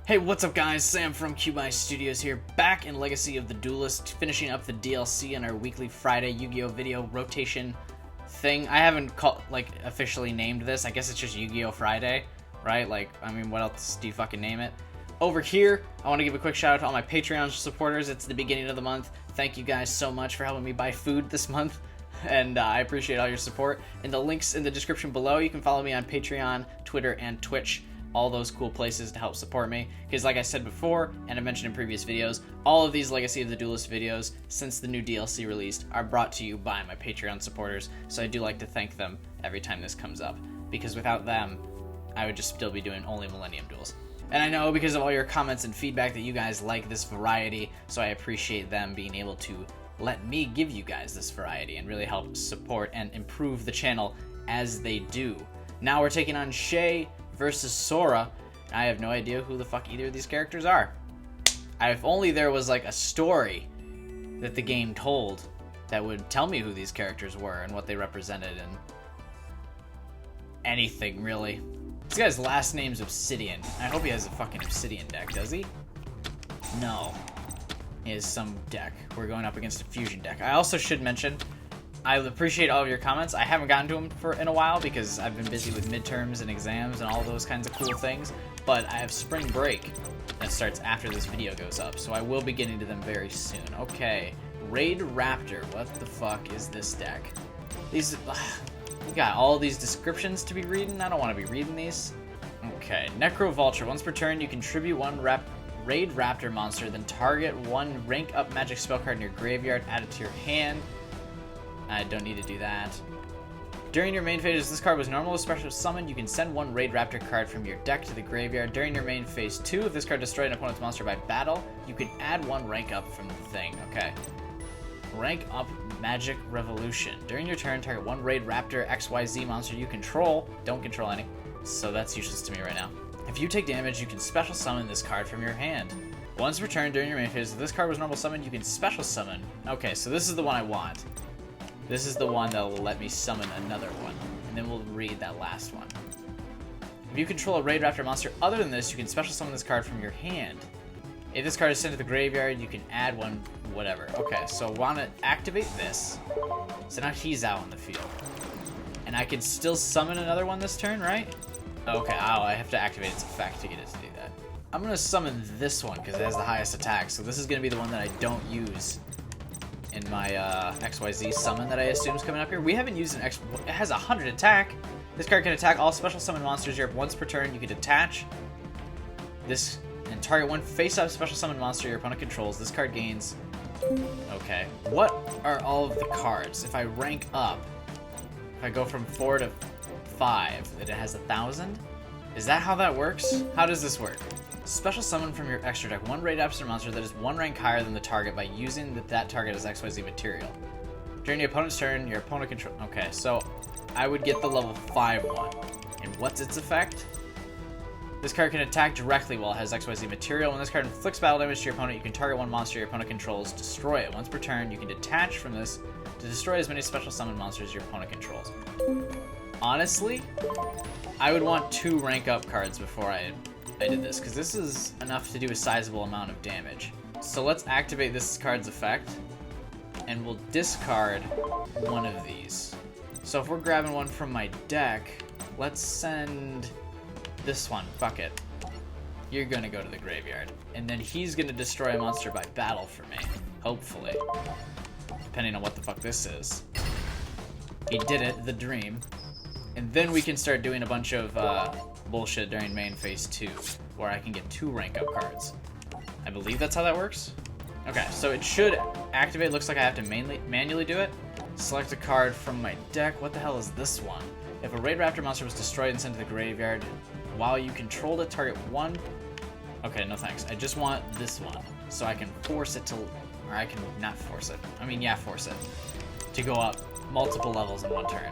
Hey, what's up guys? Sam from QBI Studios here, back in Legacy of the Duelist, finishing up the DLC in our weekly Friday Yu-Gi-Oh! Video rotation thing. I haven't officially named this. I guess it's just Yu-Gi-Oh! Friday, right? What else do you fucking name it? Over here, I want to give a quick shout out to all my Patreon supporters. It's the beginning of the month. Thank you guys so much for helping me buy food this month, and I appreciate all your support. And the links in the description below. You can follow me on Patreon, Twitter, and Twitch. All those cool places to help support me, because like I said before, and I mentioned in previous videos, all of these Legacy of the Duelist videos, since the new DLC released, are brought to you by my Patreon supporters, so I do like to thank them every time this comes up, because without them, I would just still be doing only Millennium Duels. And I know because of all your comments and feedback that you guys like this variety, so I appreciate them being able to let me give you guys this variety and really help support and improve the channel as they do. Now we're taking on Shay versus Sora. I have no idea who the fuck either of these characters are. If only there was like a story that the game told that would tell me who these characters were and what they represented and anything really. This guy's last name's Obsidian. I hope he has a fucking Obsidian deck, does he? No. He has some deck. We're going up against a fusion deck. I also should mention, I appreciate all of your comments. I haven't gotten to them in a while because I've been busy with midterms and exams and all those kinds of cool things, but I have spring break that starts after this video goes up, so I will be getting to them very soon. Okay, Raid Raptor. What the fuck is this deck? We got all these descriptions to be reading. I don't want to be reading these. Okay, Necro Vulture. Once per turn, you contribute one Raid Raptor monster, then target one rank up magic spell card in your graveyard, add it to your hand. I don't need to do that. During your main phase, this card was normal or special summoned, you can send one Raid Raptor card from your deck to the graveyard. During your main phase 2, if this card destroyed an opponent's monster by battle, you can add one rank up from the thing. Okay. Rank up Magic Revolution. During your turn, target one Raid Raptor XYZ monster you control. Don't control any, so that's useless to me right now. If you take damage, you can special summon this card from your hand. Once per turn during your main phase, if this card was normal summoned, you can special summon. Okay, so this is the one I want. This is the one that will let me summon another one, and then we'll read that last one. If you control a Raid Raptor monster other than this, you can special summon this card from your hand. If this card is sent to the graveyard, you can add one, whatever. Okay, so I want to activate this. So now he's out on the field. And I can still summon another one this turn, right? Okay, I have to activate its effect to get it to do that. I'm going to summon this one because it has the highest attack, so this is going to be the one that I don't use in my XYZ summon that I assume is coming up here. We haven't used it has 100 attack. This card can attack all special summon monsters here once per turn. You can detach this and target one face-up special summon monster your opponent controls. This card gains... Okay. What are all of the cards? If I rank up, if I go from 4 to 5, that it has 1,000? Is that how that works? How does this work? Special summon from your extra deck one Raid Raptor monster that is one rank higher than the target by using that target as XYZ material. During your opponent's turn, your opponent control... Okay, so I would get the level 5 one. And what's its effect? This card can attack directly while it has XYZ material. When this card inflicts battle damage to your opponent, you can target one monster your opponent controls, destroy it. Once per turn, you can detach from this to destroy as many special summon monsters your opponent controls. Honestly, I would want 2 rank up cards before I did this, because this is enough to do a sizable amount of damage. So let's activate this card's effect, and we'll discard one of these. So if we're grabbing one from my deck, let's send this one. Fuck it. You're gonna go to the graveyard, and then he's gonna destroy a monster by battle for me, hopefully. Depending on what the fuck this is. He did it, the dream. And then we can start doing a bunch of bullshit during main phase 2, where I can get 2 rank up cards. I believe that's how that works. Okay, so it should activate. Looks like I have to manually do it. Select a card from my deck. What the hell is this one? If a Raid Raptor monster was destroyed and sent to the graveyard, while you controlled it, target one... Okay, no thanks. I just want this one, so I can force it to... Or I can not force it. I mean, yeah, force it. To go up multiple levels in one turn.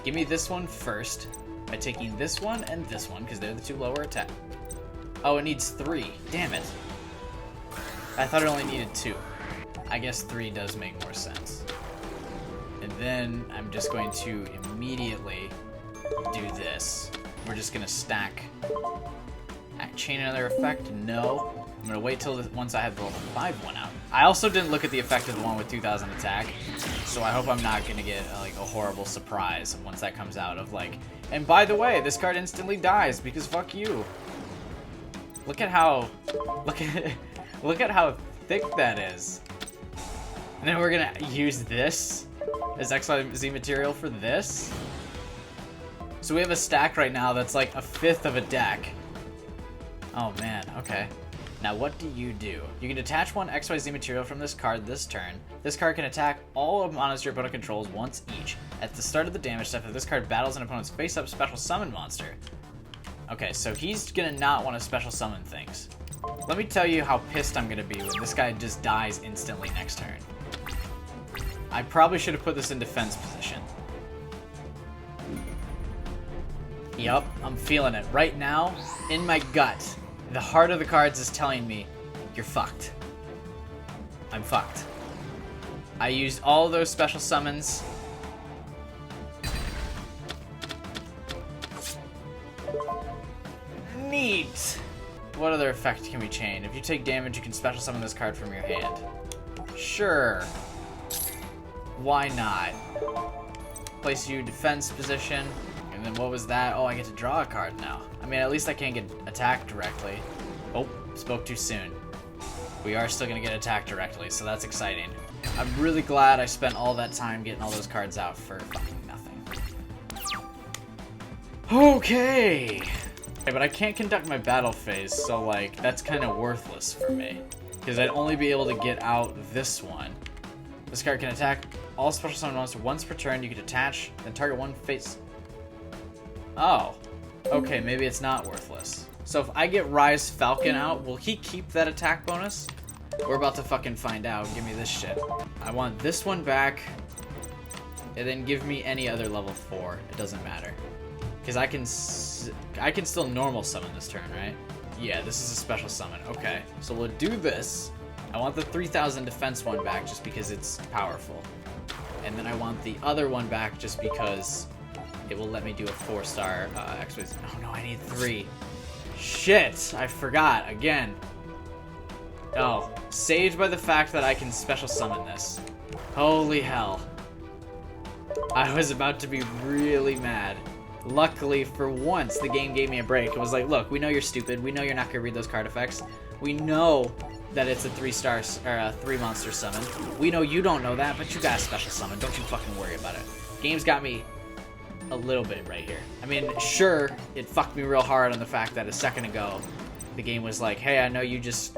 Give me this one first, by taking this one and this one, because they're the 2 lower attack. Oh, it needs 3. Damn it. I thought it only needed 2. I guess 3 does make more sense. And then I'm just going to immediately do this. We're just going to stack chain another effect? No. I'm gonna wait till once I have the level 5 one out. I also didn't look at the effect of the one with 2000 attack, so I hope I'm not gonna get like a horrible surprise once that comes out of like, and by the way, this card instantly dies because fuck you. Look at how, look at how thick that is. And then we're gonna use this as XYZ material for this. So we have a stack right now that's like a fifth of a deck. Oh man, okay. Now what do? You can detach one XYZ material from this card this turn. This card can attack all of monsters your opponent controls once each. At the start of the damage step, if this card battles an opponent's face-up special summon monster. Okay, so he's gonna not want to special summon things. Let me tell you how pissed I'm gonna be when this guy just dies instantly next turn. I probably should have put this in defense position. Yup, I'm feeling it. Right now, in my gut, the heart of the cards is telling me, you're fucked. I'm fucked. I used all those special summons. Neat! What other effect can we chain? If you take damage, you can special summon this card from your hand. Sure. Why not? Place you defense position. And then what was that? Oh, I get to draw a card now. I mean, at least I can't get attacked directly. Oh, spoke too soon. We are still gonna get attacked directly, so that's exciting. I'm really glad I spent all that time getting all those cards out for fucking nothing. Okay! But I can't conduct my battle phase, so like, that's kind of worthless for me. Because I'd only be able to get out this one. This card can attack all special summon monsters once per turn. You can detach, then target one face. Oh. Okay, maybe it's not worthless. So if I get Rise Falcon out, will he keep that attack bonus? We're about to fucking find out. Give me this shit. I want this one back, and then give me any other level 4. It doesn't matter. Because I can still normal summon this turn, right? Yeah, this is a special summon. Okay, so we'll do this. I want the 3000 defense one back just because it's powerful. And then I want the other one back just because it will let me do a 4-star XYZ. Oh no, I need 3. Shit, I forgot again. Oh, saved by the fact that I can special summon this. Holy hell. I was about to be really mad. Luckily, for once, the game gave me a break. It was like, look, we know you're stupid. We know you're not going to read those card effects. We know that it's a 3-star, or a 3-monster summon. We know you don't know that, but you got a special summon. Don't you fucking worry about it. Game's got me a little bit right here. I mean, sure, it fucked me real hard on the fact that a second ago, the game was like, hey, I know you just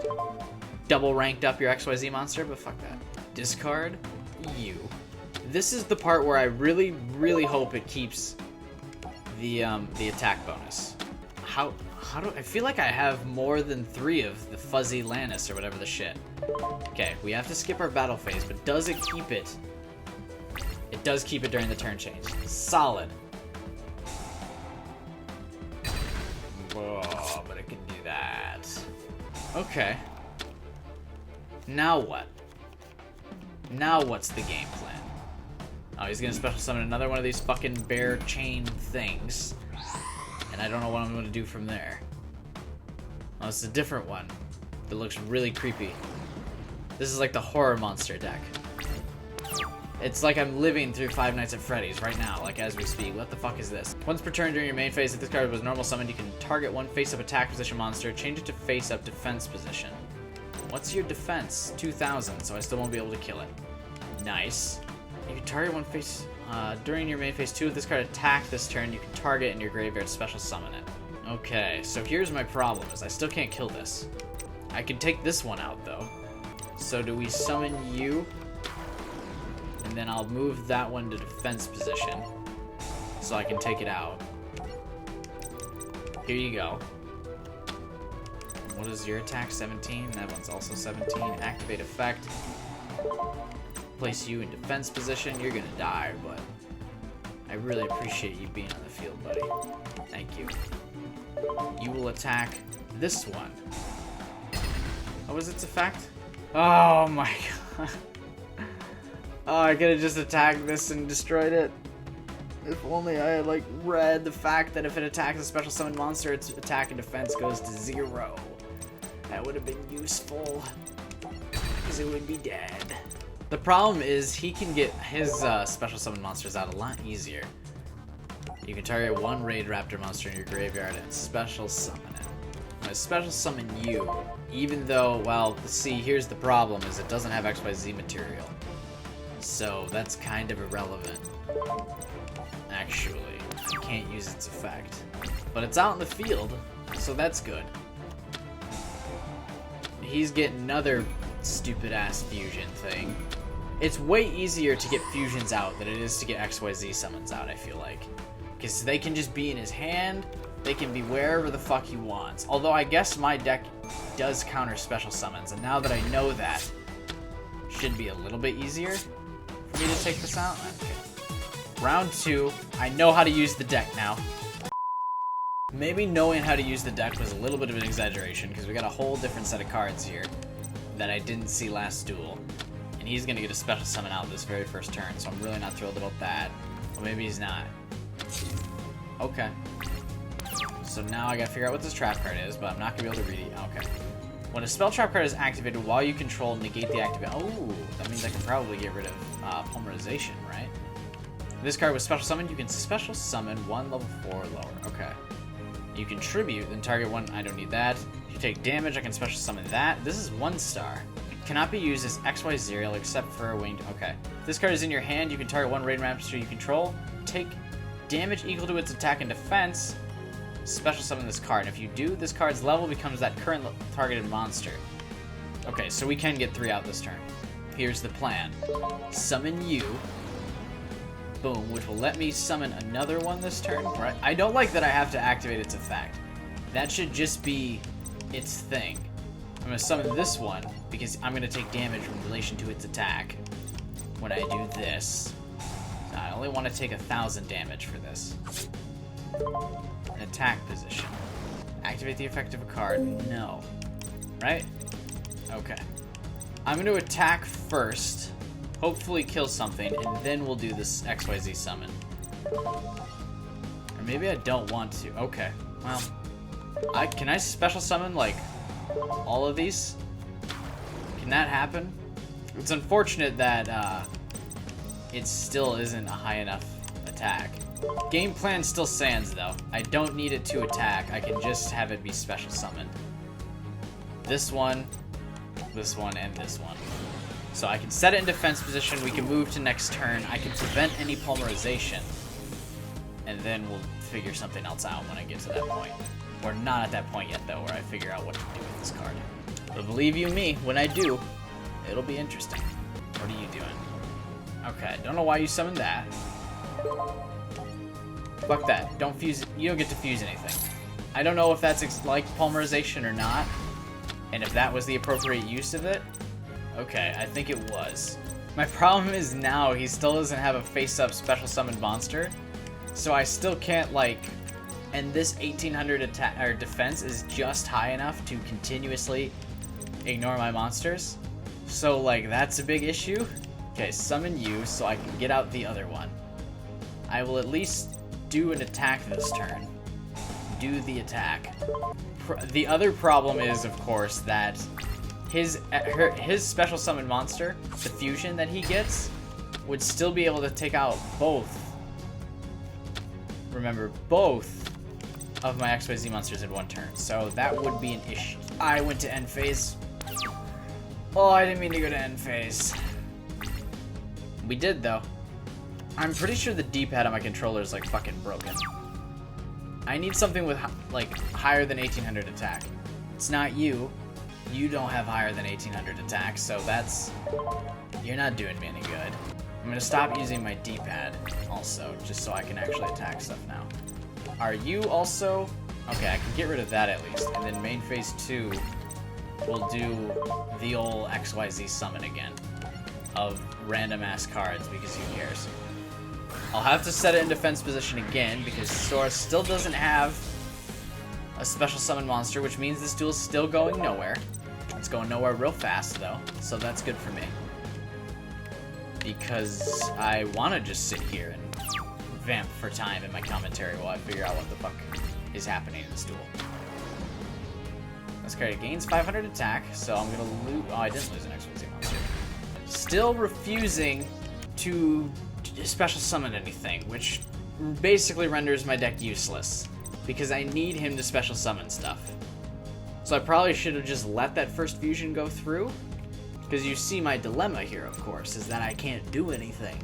double ranked up your XYZ monster, but fuck that. Discard you. This is the part where I really, really hope it keeps the attack bonus. How do I feel like I have more than 3 of the fuzzy Lannis or whatever the shit. Okay, we have to skip our battle phase, but does it keep it? It does keep it during the turn change. Solid. Oh, but it can do that. Okay. Now what? Now what's the game plan? Oh, he's gonna special summon another one of these fucking bear chain things. And I don't know what I'm gonna do from there. Oh, it's a different one that looks really creepy. This is like the horror monster deck. It's like I'm living through Five Nights at Freddy's right now, like as we speak. What the fuck is this? Once per turn during your main phase, if this card was normal summoned, you can target one face-up attack position monster, change it to face-up defense position. What's your defense? 2000, so I still won't be able to kill it. Nice. You can target one face during your main phase 2. If this card attacked this turn, you can target in your graveyard, special summon it. Okay, so here's my problem: is I still can't kill this. I can take this one out though. So do we summon you? And then I'll move that one to defense position so I can take it out. Here you go. What is your attack? 17. That one's also 17. Activate effect. Place you in defense position. You're gonna die, but I really appreciate you being on the field, buddy. Thank you. You will attack this one. What was its effect? Oh my god. Oh, I could have just attacked this and destroyed it. If only I had, like, read the fact that if it attacks a special summon monster, its attack and defense goes to 0. That would have been useful, because it would be dead. The problem is he can get his special summon monsters out a lot easier. You can target one raid raptor monster in your graveyard and special summon it. I'm gonna special summon you, even though, well, see, here's the problem, is it doesn't have XYZ material. So that's kind of irrelevant. Actually, you can't use its effect. But it's out in the field, so that's good. He's getting another stupid-ass fusion thing. It's way easier to get fusions out than it is to get XYZ summons out, I feel like. Because they can just be in his hand, they can be wherever the fuck he wants. Although I guess my deck does counter special summons, and now that I know that, should be a little bit easier for me to take this out. Okay. Round 2, I know how to use the deck now. Maybe knowing how to use the deck was a little bit of an exaggeration, because we got a whole different set of cards here that I didn't see last duel. And he's going to get a special summon out this very first turn, so I'm really not thrilled about that. Well, maybe he's not. Okay. So now I gotta figure out what this trap card is, but I'm not gonna be able to read it. Okay. When a spell trap card is activated while you control, negate the activate. Oh, that means I can probably get rid of polymerization, right? If this card was special summoned, you can special summon one level 4 or lower. Okay. You contribute, then target one. I don't need that. If you take damage, I can special summon that. This is 1 star. It cannot be used as XY0 except for a winged. Okay. If this card is in your hand, you can target one raid raptor you control. Take damage equal to its attack and defense. Special summon this card. And if you do, this card's level becomes that current targeted monster. Okay, so we can get 3 out this turn. Here's the plan. Summon you. Boom, which will let me summon another one this turn. Right? I don't like that I have to activate its effect. That should just be its thing. I'm going to summon this one because I'm going to take damage in relation to its attack when I do this. I only want to take 1,000 damage for this. An attack position. Activate the effect of a card. No. Right? Okay. I'm going to attack first. Hopefully kill something, and then we'll do this XYZ summon. Or maybe I don't want to. Okay. Well, can I special summon, like, all of these? Can that happen? It's unfortunate that, it still isn't a high enough attack. Game plan still stands, though. I don't need it to attack. I can just have it be special summoned. This one, and this one. So I can set it in defense position. We can move to next turn. I can prevent any polymerization. And then we'll figure something else out when I get to that point. We're not at that point yet, though, where I figure out what to do with this card. But believe you me, when I do, it'll be interesting. What are you doing? Okay, don't know why you summoned that. Fuck that. Don't fuse. You don't get to fuse anything. I don't know if that's like polymerization or not, and if that was the appropriate use of it. Okay, I think it was. My problem is now he still doesn't have a face-up special summoned monster, so I still can't, like, and this 1800 attack or defense is just high enough to continuously ignore my monsters. So, like, that's a big issue. Okay, summon you so I can get out the other one. I will at least do an attack this turn. Do the attack. The other problem is, of course, that his special summon monster, the fusion that he gets, would still be able to take out both. Remember, both of my XYZ monsters in 1 turn. So that would be an issue. I went to end phase. Oh, I didn't mean to go to end phase. We did, though. I'm pretty sure the D-pad on my controller is, like, fucking broken. I need something with, like, higher than 1800 attack. It's not you. You don't have higher than 1800 attack, so that's... You're not doing me any good. I'm gonna stop using my D-pad, also, just so I can actually attack stuff now. Are you also... Okay, I can get rid of that at least. And then main phase 2, we'll do the old XYZ summon again. Of random-ass cards, because who cares? I'll have to set it in defense position again, because Sora still doesn't have a special summon monster, which means this duel's still going nowhere. It's going nowhere real fast, though, so that's good for me. Because I want to just sit here and vamp for time in my commentary while I figure out what the fuck is happening in this duel. This card gains 500 attack, so I'm gonna lose. Oh, I didn't lose an XYZ monster. Still refusing to special summon anything, which basically renders my deck useless because I need him to special summon stuff. So I probably should have just let that first fusion go through, because you see my dilemma here, of course, is that I can't do anything.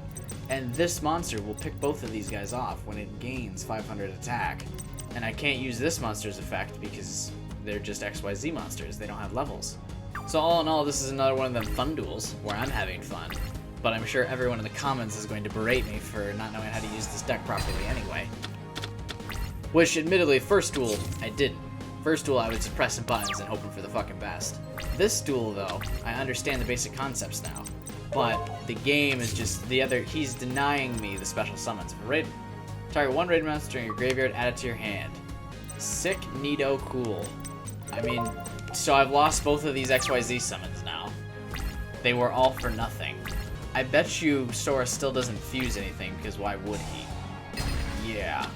And this monster will pick both of these guys off when it gains 500 attack. And I can't use this monster's effect because they're just XYZ monsters. They don't have levels. So all in all, this is another one of them fun duels where I'm having fun. But I'm sure everyone in the comments is going to berate me for not knowing how to use this deck properly anyway. Which, admittedly, first duel, I didn't. First duel, I was just pressing buttons and hoping for the fucking best. This duel, though, I understand the basic concepts now. But the game is just he's denying me the special summons. Target one raid monster in your graveyard, add it to your hand. Sick, neato, cool. I mean, so I've lost both of these XYZ summons now. They were all for nothing. I bet you Sora still doesn't fuse anything, because why would he? Yeah.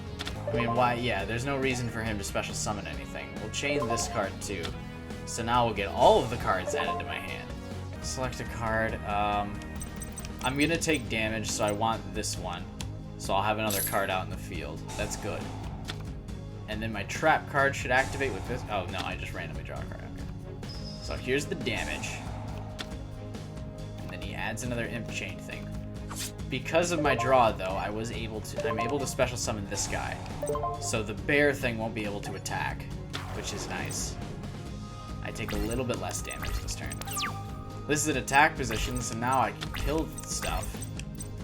I mean, why? Yeah, there's no reason for him to special summon anything. We'll chain this card too. So now we'll get all of the cards added to my hand. Select a card. I'm gonna take damage, so I want this one. So I'll have another card out in the field. That's good. And then my trap card should activate with this. Oh no, I just randomly draw a card. Okay. So here's the damage. And then he adds another imp chain thing. Because of my draw, though, I'm able to special summon this guy. So the bear thing won't be able to attack, which is nice. I take a little bit less damage this turn. This is an attack position, so now I can kill stuff.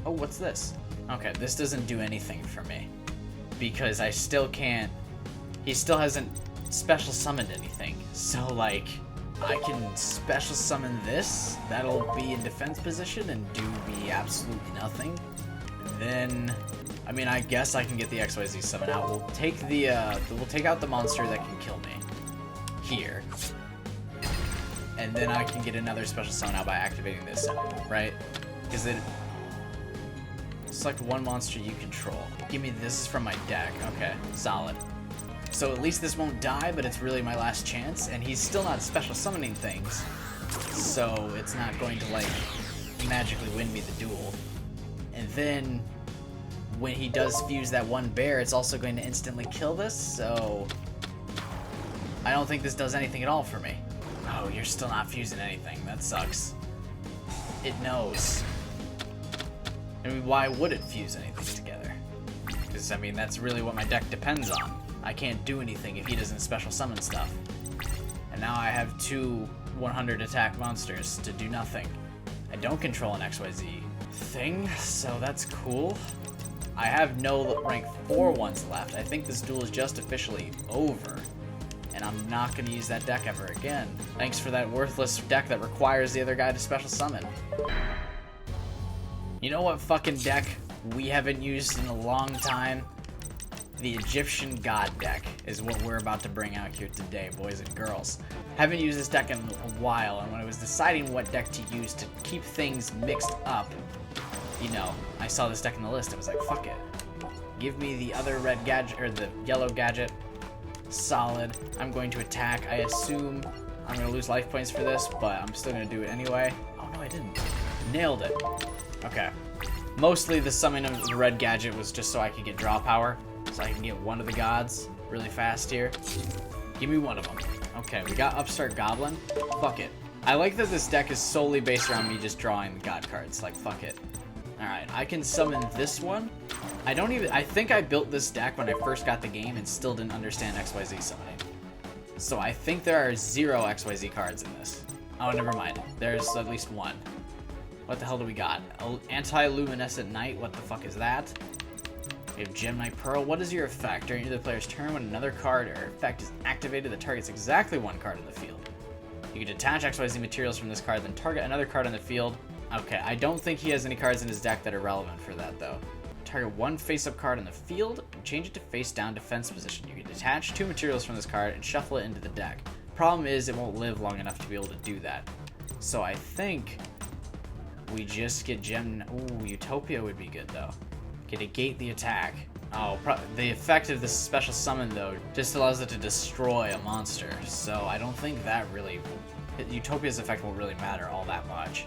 Oh, what's this? Okay, this doesn't do anything for me. Because I still can't... He still hasn't special summoned anything. So, like, I can special summon this. That'll be in defense position and do me absolutely nothing. Then, I mean, I guess I can get the XYZ summon out. We'll take out the monster that can kill me here. And then I can get another special summon out by activating this, right? Because it... Select one monster you control. Give me this is from my deck. Okay, solid. So at least this won't die, but it's really my last chance, and he's still not special summoning things. So it's not going to, like, magically win me the duel. And then, when he does fuse that one bear, it's also going to instantly kill this, so... I don't think this does anything at all for me. Oh, you're still not fusing anything. That sucks. It knows. I mean, why would it fuse anything together? Because, I mean, that's really what my deck depends on. I can't do anything if he doesn't special summon stuff. And now I have two 100 attack monsters to do nothing. I don't control an XYZ thing, so that's cool. I have no rank 4 ones left. I think this duel is just officially over. And I'm not going to use that deck ever again. Thanks for that worthless deck that requires the other guy to special summon. You know what fucking deck we haven't used in a long time? The Egyptian God deck is what we're about to bring out here today, boys and girls. Haven't used this deck in a while, and when I was deciding what deck to use to keep things mixed up, you know, I saw this deck in the list. I was like, fuck it. Give me the other red gadget, or the yellow gadget. Solid. I'm going to attack. I assume I'm going to lose life points for this, but I'm still going to do it anyway. Oh, no, I didn't. Nailed it. Okay. Mostly the summon of the red gadget was just so I could get draw power, so I can get one of the gods really fast here. Give me one of them. Okay, we got Upstart Goblin. Fuck it. I like that this deck is solely based around me just drawing the god cards. Like, fuck it. Alright, I can summon this one. I think I built this deck when I first got the game and still didn't understand XYZ summoning. So I think there are 0 XYZ cards in this. Oh, never mind. There's at least one. What the hell do we got? Anti-Luminescent Knight, what the fuck is that? We have Gem Knight Pearl. What is your effect? During either player's turn, when another card or effect is activated that targets exactly one card in the field. You can detach XYZ materials from this card, then target another card in the field. Okay, I don't think he has any cards in his deck that are relevant for that, though. Target one face-up card in the field, and change it to face-down defense position. You can detach 2 materials from this card and shuffle it into the deck. Problem is, it won't live long enough to be able to do that. So I think we just get Gem... Ooh, Utopia would be good, though. can negate the attack. Oh, the effect of this special summon, though, just allows it to destroy a monster. So I don't think that really... Utopia's effect won't really matter all that much.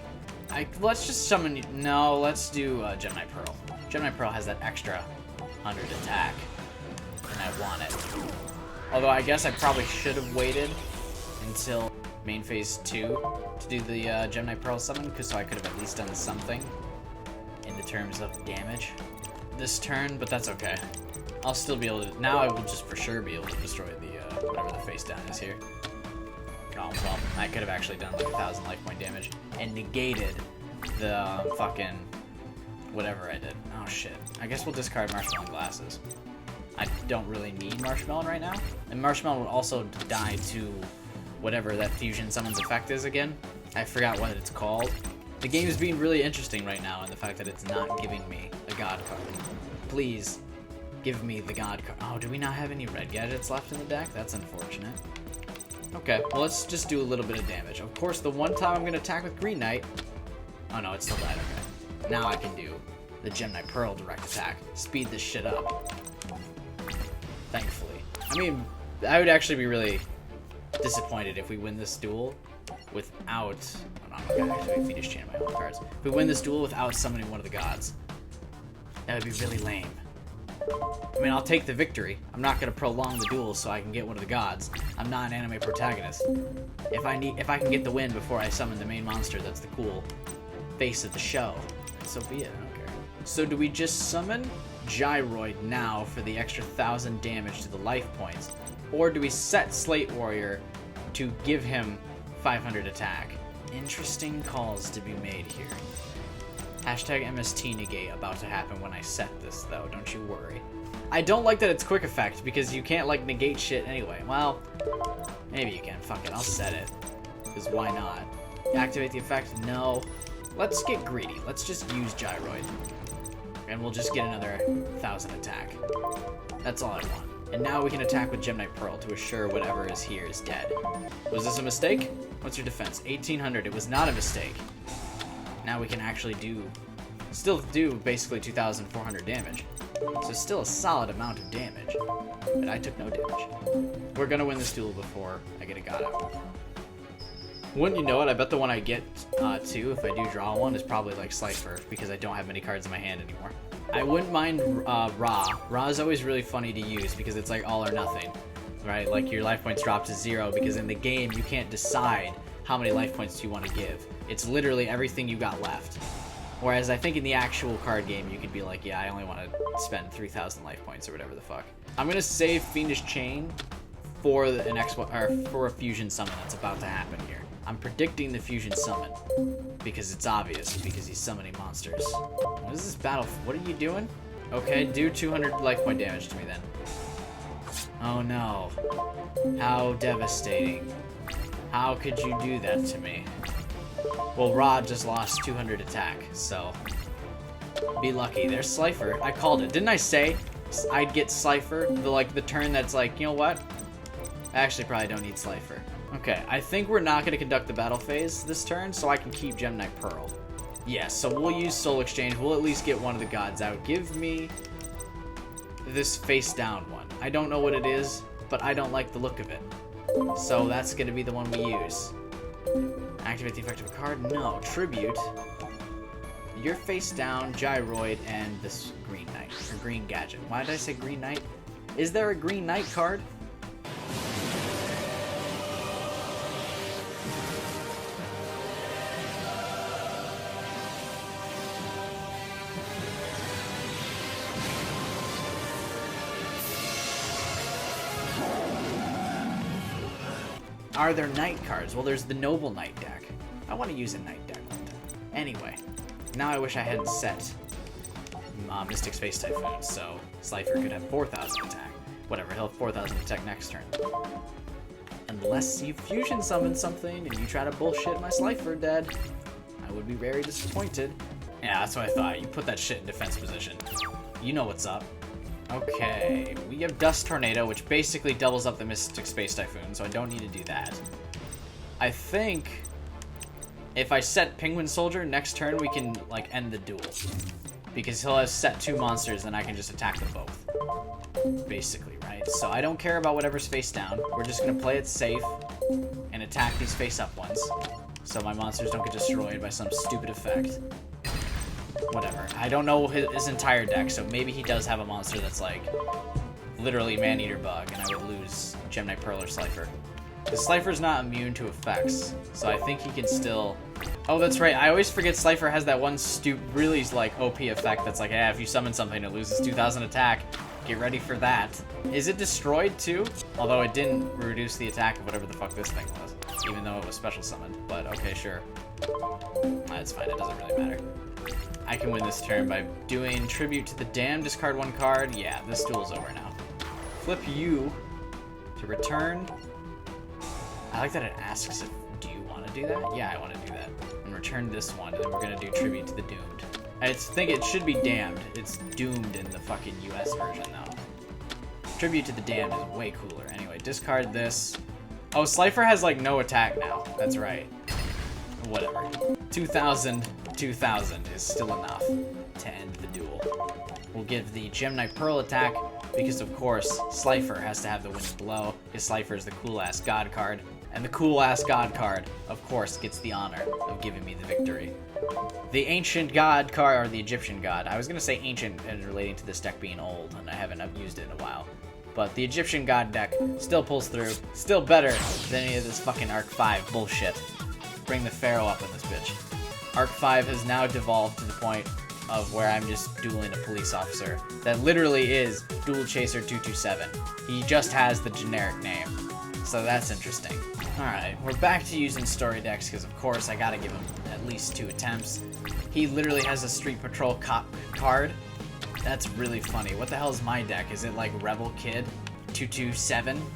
Let's just summon... No, let's do Gemini Pearl. Gemini Pearl has that extra 100 attack, and I want it. Although I guess I probably should have waited until main phase 2 to do the Gemini Pearl summon, so I could have at least done something in the terms of damage this turn, but that's okay. I'll still be able to... Now I will just for sure be able to destroy the whatever the face down is here. Oh, well, I could have actually done like 1,000 life point damage and negated the fucking whatever I did. Oh shit. I guess we'll discard Marshmallow Glasses. I don't really need Marshmallow right now. And Marshmallow would also die to whatever that fusion summons effect is again. I forgot what it's called. The game is being really interesting right now in the fact that it's not giving me the God card. Please give me the God card. Oh, do we not have any red gadgets left in the deck? That's unfortunate. Okay, well, let's just do a little bit of damage. Of course, the one time I'm going to attack with Green Knight... Oh, no, it's still dead. Okay. Now I can do the Gemini Pearl direct attack. Speed this shit up. Thankfully. I mean, I would actually be really disappointed if we win this duel without... Oh, no, I'm going to actually finish chaining my own cards. If we win this duel without summoning one of the gods. That would be really lame. I mean, I'll take the victory. I'm not going to prolong the duel so I can get one of the gods. I'm not an anime protagonist. If I can get the win before I summon the main monster, that's the cool face of the show. So be it, I don't care. So do we just summon Gyroid now for the extra 1,000 damage to the life points? Or do we set Slate Warrior to give him 500 attack? Interesting calls to be made here. Hashtag MST negate about to happen when I set this, though. Don't you worry. I don't like that it's quick effect, because you can't, like, negate shit anyway. Well, maybe you can. Fuck it. I'll set it. Because why not? Activate the effect? No. Let's get greedy. Let's just use Gyroid. And we'll just get another 1,000 attack. That's all I want. And now we can attack with Gemini Pearl to assure whatever is here is dead. Was this a mistake? What's your defense? 1,800. It was not a mistake. Now we can actually still do basically 2,400 damage. So still a solid amount of damage. But I took no damage. We're gonna win this duel before I get a god out. Wouldn't you know it, I bet the one I get too, if I do draw one, is probably like Slifer, because I don't have many cards in my hand anymore. I wouldn't mind Ra. Ra is always really funny to use because it's like all or nothing, right? Like your life points drop to 0 because in the game you can't decide how many life points you want to give. It's literally everything you got left. Whereas I think in the actual card game, you could be like, yeah, I only want to spend 3,000 life points or whatever the fuck. I'm going to save Fiendish Chain for for a fusion summon that's about to happen here. I'm predicting the fusion summon because it's obvious, because he's summoning monsters. What is this battle? What are you doing? Okay, do 200 life point damage to me then. Oh no. How devastating. How could you do that to me? Well, Rod just lost 200 attack, so be lucky. There's Slifer. I called it. Didn't I say I'd get Slifer? The turn that's like, you know what? I actually probably don't need Slifer. Okay, I think we're not going to conduct the battle phase this turn, so I can keep Gemini Pearl. Yes, so we'll use Soul Exchange. We'll at least get one of the gods out. Give me this face down one. I don't know what it is, but I don't like the look of it. So that's going to be the one we use. Activate the effect of a card? No. Tribute. You're face down, Gyroid, and this Green Knight. Or Green Gadget. Why did I say Green Knight? Is there a Green Knight card? Are there Knight cards? Well, there's the Noble Knight deck. I want to use a Knight deck one time. Anyway, now I wish I hadn't set Mystic's Face Typhoon, so Slifer could have 4,000 attack. Whatever, he'll have 4,000 attack next turn. Unless you fusion summon something and you try to bullshit my Slifer dead, I would be very disappointed. Yeah, that's what I thought. You put that shit in defense position. You know what's up. Okay, we have Dust Tornado, which basically doubles up the Mystic Space Typhoon, so I don't need to do that. I think if I set Penguin Soldier next turn, we can, like, end the duel. because he'll have set 2 monsters, and I can just attack them both. Basically, right? So I don't care about whatever's face down. We're just gonna play it safe and attack these face up ones, so my monsters don't get destroyed by some stupid effect. Whatever. I don't know his entire deck, so maybe he does have a monster that's like literally Man-Eater Bug, and I would lose Gemini Pearl or Slifer. The Slifer's not immune to effects, so I think he can still... Oh, that's right. I always forget Slifer has that one really like OP effect that's like, yeah, if you summon something, it loses 2,000 attack. Get ready for that. Is it destroyed too? Although it didn't reduce the attack of whatever the fuck this thing was, even though it was special summoned. But okay, sure. That's fine. It doesn't really matter. I can win this turn by doing Tribute to the Dam, discard 1 card. Yeah, this duel's over now. Flip you to return. I like that it asks if, do you want to do that? Yeah, I want to do that. And return this one, and then we're going to do Tribute to the Doomed. I think it should be Damned. It's Doomed in the fucking US version, though. Tribute to the Damned is way cooler. Anyway, discard this. Oh, Slifer has, like, no attack now. That's right. Whatever. 2,000 is still enough to end the duel. We'll give the Gemini Pearl attack, because, of course, Slifer has to have the Wind Blow, because Slifer is the cool-ass God card. And the cool-ass God card, of course, gets the honor of giving me the victory. The Ancient God card, or the Egyptian God. I was going to say ancient and relating to this deck being old, and I haven't used it in a while. But the Egyptian God deck still pulls through. Still better than any of this fucking Arc 5 bullshit. Bring the Pharaoh up in this bitch. Arc 5 has now devolved to the point of where I'm just dueling a police officer that literally is Duel Chaser 227. He just has the generic name. So that's interesting. Alright, we're back to using story decks because, of course, I gotta give him at least 2 attempts. He literally has a Street Patrol cop card. That's really funny. What the hell is my deck? Is it like Rebel Kid 227? Well,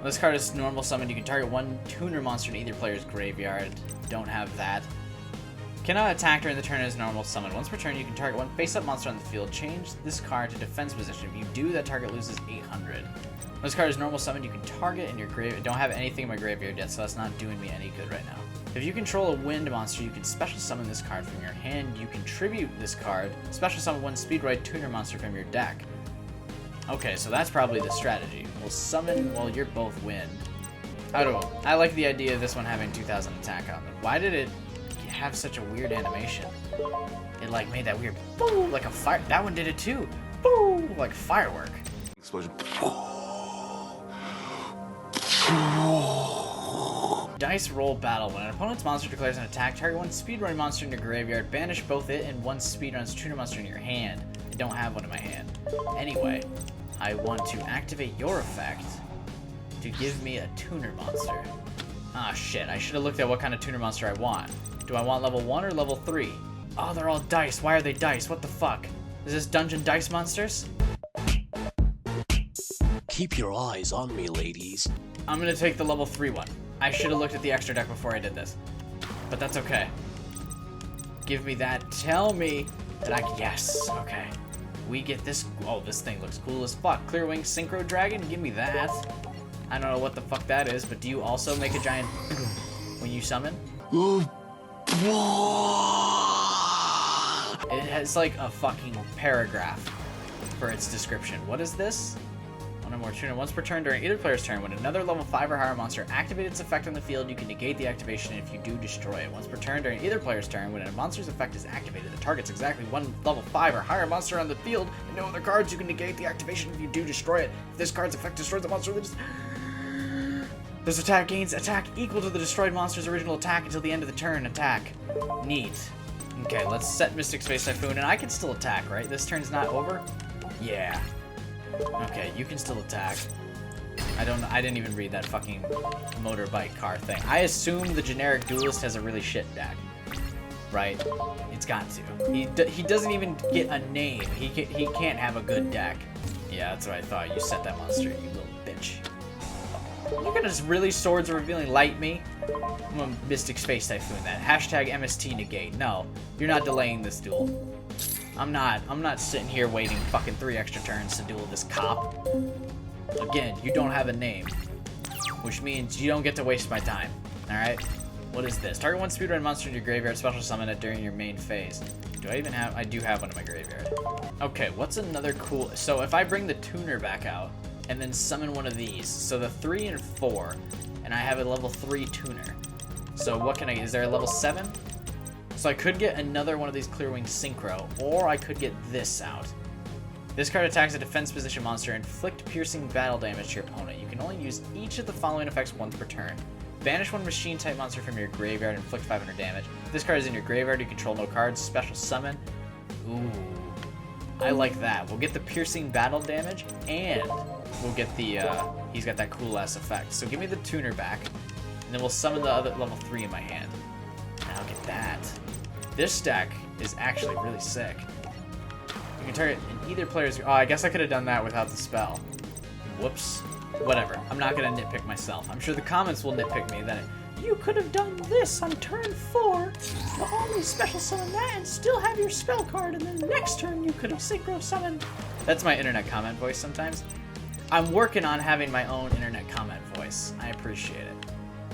this card is normal summon. You can target 1 tuner monster in either player's graveyard. Don't have that. Cannot attack during the turn as normal summon. Once per turn, you can target 1 face-up monster on the field. Change this card to defense position. If you do, that target loses 800. When this card is normal summon, you can target in your graveyard. I don't have anything in my graveyard yet, so that's not doing me any good right now. If you control a wind monster, you can special summon this card from your hand. You contribute this card. Special summon 1 Speedroid tuner monster from your deck. Okay, so that's probably the strategy. We'll summon while you're both wind. I don't know. I like the idea of this one having 2,000 attack on it. Why did it have such a weird animation? It like made that weird boom, like a fire. That one did it too. Boom, like firework. Explosion. Dice roll battle. When an opponent's monster declares an attack, target 1 speedrun monster in your graveyard, banish both it and 1 speedrun's tuner monster in your hand. I don't have one in my hand. Anyway, I want to activate your effect to give me a tuner monster. Ah, shit. I should have looked at what kind of tuner monster I want. Do I want level 1 or level 3? Oh, they're all dice. Why are they dice? What the fuck? Is this dungeon dice monsters? Keep your eyes on me, ladies. I'm gonna take the level 3 one. I should have looked at the extra deck before I did this. But that's okay. Give me that. Tell me that I can... Yes. Okay. We get this... Oh, this thing looks cool as fuck. Clearwing Synchro Dragon? Give me that. I don't know what the fuck that is, but do you also make a giant... when you summon? It has like a fucking paragraph for its description. What is this? One or more tuner. Once per turn during either player's turn, when another level 5 or higher monster activates its effect on the field, you can negate the activation if you do destroy it. Once per turn during either player's turn, when a monster's effect is activated, it targets exactly 1 level 5 or higher monster on the field, and no other cards, you can negate the activation if you do destroy it. If this card's effect destroys the monster, this attack gains attack equal to the destroyed monster's original attack until the end of the turn. Attack. Neat. Okay, let's set Mystic Space Typhoon, and I can still attack, right? This turn's not over? Yeah. Okay, you can still attack. I didn't even read that fucking motorbike car thing. I assume the generic Duelist has a really shit deck. Right? It's got to. He doesn't even get a name. He can't have a good deck. Yeah, that's what I thought. You set that monster, you little bitch. You're gonna just really Swords of Revealing Light me? I'm gonna Mystic Space Typhoon that. Hashtag MST negate. No, you're not delaying this duel. I'm not sitting here waiting fucking 3 extra turns to duel this cop. Again, you don't have a name, which means you don't get to waste my time. Alright? What is this? Target one Speedroid monster in your graveyard, special summon it during your main phase. Do I even have... I do have one in my graveyard. Okay, what's another cool... So if I bring the tuner back out and then summon one of these, so the 3 and 4, and I have a level 3 tuner. So what can I get? Is there a level 7? So I could get another one of these Clearwing Synchro, or I could get this out. This card attacks a defense position monster, inflict piercing battle damage to your opponent. You can only use each of the following effects once per turn. Banish one machine type monster from your graveyard and inflict 500 damage. If this card is in your graveyard, you control no cards. Special summon. Ooh. I like that. We'll get the piercing battle damage, and we'll get the, he's got that cool ass effect. So give me the tuner back, and then we'll summon the other level 3 in my hand. And I'll get that. This deck is actually really sick. You can target in either player's... Oh, I guess I could have done that without the spell. Whoops. Whatever. I'm not going to nitpick myself. I'm sure the comments will nitpick me that you could have done this on turn 4, but only special summon that and still have your spell card, and then the next turn you could have synchro summoned. That's my internet comment voice sometimes. I'm working on having my own internet comment voice. I appreciate it.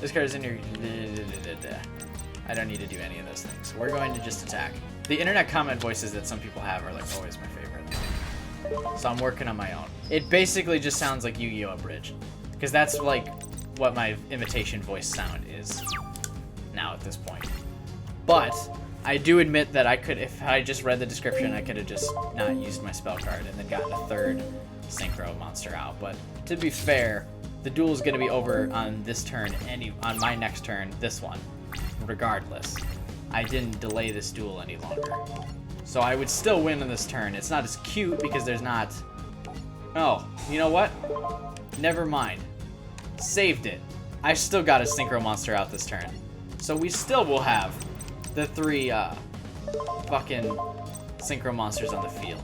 This card is in your... I don't need to do any of those things. We're going to just attack. The internet comment voices that some people have are like always my favorite. So I'm working on my own. It basically just sounds like Yu-Gi-Oh! Abridged. Because that's like what my imitation voice sound is now at this point. But I do admit that I could, if I just read the description, I could have just not used my spell card and then gotten a 3rd synchro monster out. But to be fair, the duel is going to be over on this turn, on my next turn, this one, regardless. I didn't delay this duel any longer. So I would still win on this turn. It's not as cute because there's not... Oh, you know what? Never mind. Saved it. I still got a synchro monster out this turn. So we still will have the 3 fucking synchro monsters on the field.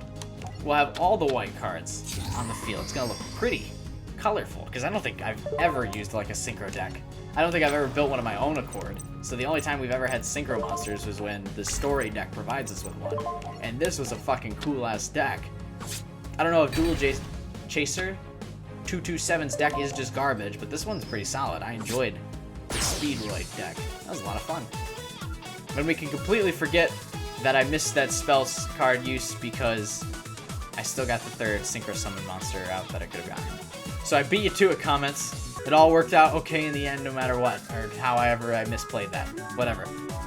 We'll have all the white cards on the field. It's gonna look pretty colorful because I don't think I've ever used like a synchro deck. I don't think I've ever built one of my own accord. So the only time we've ever had synchro monsters was when the story deck provides us with one. And this was a fucking cool ass deck. I don't know if Duel Chaser 227's deck is just garbage, but this one's pretty solid. I enjoyed the Speedroid deck. That was a lot of fun. When we can completely forget that I missed that spell card use because I still got the 3rd synchro summon monster out that I could have gotten. So I beat you to it, comments. It all worked out okay in the end no matter what, or however I misplayed that. Whatever.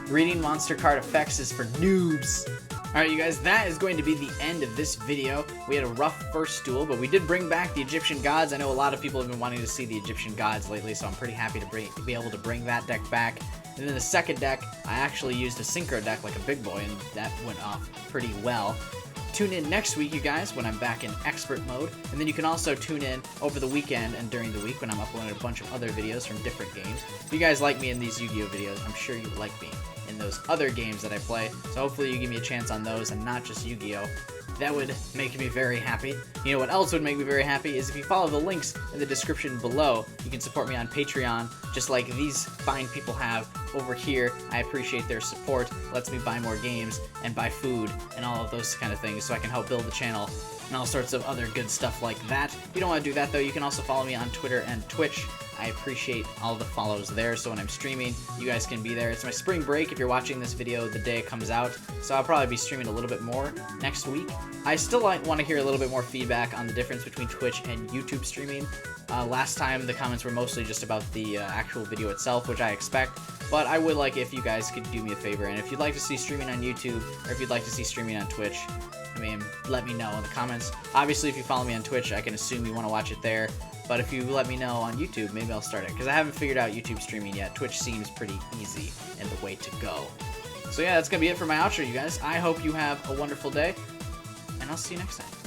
Reading monster card effects is for noobs. Alright, you guys, that is going to be the end of this video. We had a rough first duel, but we did bring back the Egyptian gods. I know a lot of people have been wanting to see the Egyptian gods lately, so I'm pretty happy to be able to bring that deck back. And then the second deck, I actually used a synchro deck like a big boy, and that went off pretty well. Tune in next week, you guys, when I'm back in expert mode. And then you can also tune in over the weekend and during the week when I'm uploading a bunch of other videos from different games. If you guys like me in these Yu-Gi-Oh! Videos, I'm sure you like me in those other games that I play. So hopefully you give me a chance on those and not just Yu-Gi-Oh! That would make me very happy. You know what else would make me very happy is if you follow the links in the description below. You can support me on Patreon, just like these fine people have over here. I appreciate their support. Lets me buy more games and buy food and all of those kind of things so I can help build the channel and all sorts of other good stuff like that. If you don't want to do that though, you can also follow me on Twitter and Twitch. I appreciate all the follows there, so when I'm streaming, you guys can be there. It's my spring break if you're watching this video the day it comes out, so I'll probably be streaming a little bit more next week. I still want to hear a little bit more feedback on the difference between Twitch and YouTube streaming. Last time the comments were mostly just about the actual video itself, which I expect, but I would like if you guys could do me a favor, and if you'd like to see streaming on YouTube, or if you'd like to see streaming on Twitch, I mean, let me know in the comments. Obviously, if you follow me on Twitch, I can assume you want to watch it there. But if you let me know on YouTube, maybe I'll start it. Because I haven't figured out YouTube streaming yet. Twitch seems pretty easy and the way to go. So yeah, that's going to be it for my outro, you guys. I hope you have a wonderful day. And I'll see you next time.